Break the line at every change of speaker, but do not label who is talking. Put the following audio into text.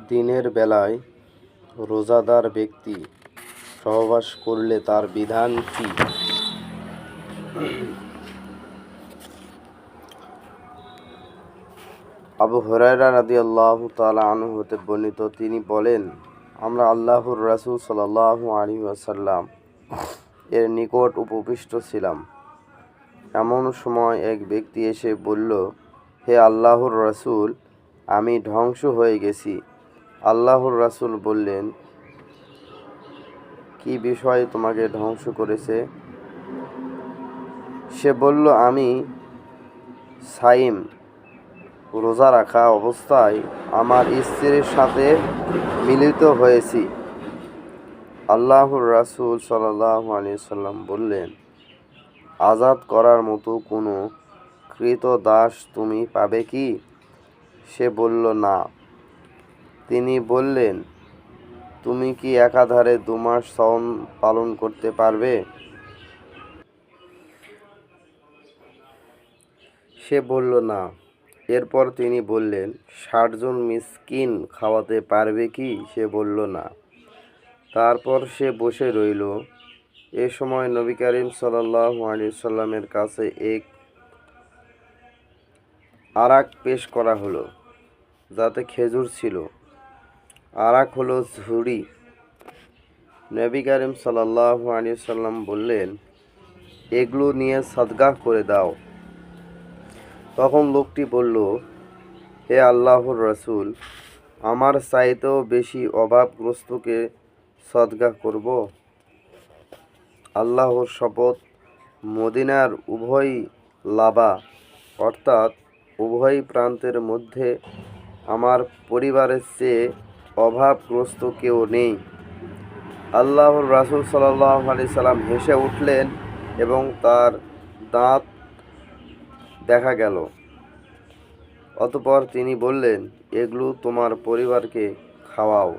দিনের বেলায় রোজাদার ব্যক্তি সহবাস করলে তার বিধান কি? আবু হুরায়রা রাদিয়াল্লাহু তাআলা আনহু হতে বর্ণিত, তিনি বলেন, আমরা আল্লাহর রাসূল সাল্লাল্লাহু আলাইহি ওয়াসাল্লাম এর নিকট উপবিষ্ট ছিলাম। এমন সময় এক ব্যক্তি এসে বলল, হে আল্লাহর রাসূল, আমি ধ্বংস হয়ে গেছি। আল্লাহর রাসূল বললেন, কি বিষয় তোমাকে ধ্বংস করেছে? সে বলল, আমি সাইম, রোজা রাখা অবস্থায় আমার স্ত্রীর সাথে মিলিত হয়েছি। আল্লাহর রাসূল সাল্লাল্লাহু আলাইহি ওয়াসাল্লাম বললেন, আজাদ করার মতো কোনো ক্রীতদাস তুমি পাবে কি? সে বলল, না। তিনি বললেন, তুমি কি একাধারে 2 মাস সাওম পালন করতে পারবে? সে বলল, না। এরপর তিনি বললেন, 60 জন মিসকিন খাওয়াতে পারবে কি? সে বলল, না। তারপর সে বসে রইল। এ সময় নবী করিম সাল্লাল্লাহু আলাইহি ওয়াসাল্লামের কাছে এক আরাক পেশ করা হলো, যাতে খেজুর ছিল। আরাক হলো ঝুড়ি। নবী করিম সাল্লাল্লাহু আলাইহি ওয়াসাল্লাম বললেন, এগুলো নিয়ে সাদগাহ করে দাও। তখন লোকটি বলল, হে আল্লাহর রাসূল, আমার চাইতেও বেশি অভাবগ্রস্তকে সদগাহ করব? আল্লাহর শপথ, মদিনার উভয় লাবা অর্থাৎ উভয় প্রান্তের মধ্যে আমার পরিবারের চেয়ে অভাবগ্রস্ত কেউ নেই। আল্লাহর রাসূল সাল্লাল্লাহু আলাইহি সাল্লাম হেসে উঠলেন এবং তার দাঁত দেখা গেল। অতঃপর তিনি বললেন, এগুলো তোমার পরিবারকে খাওয়াও।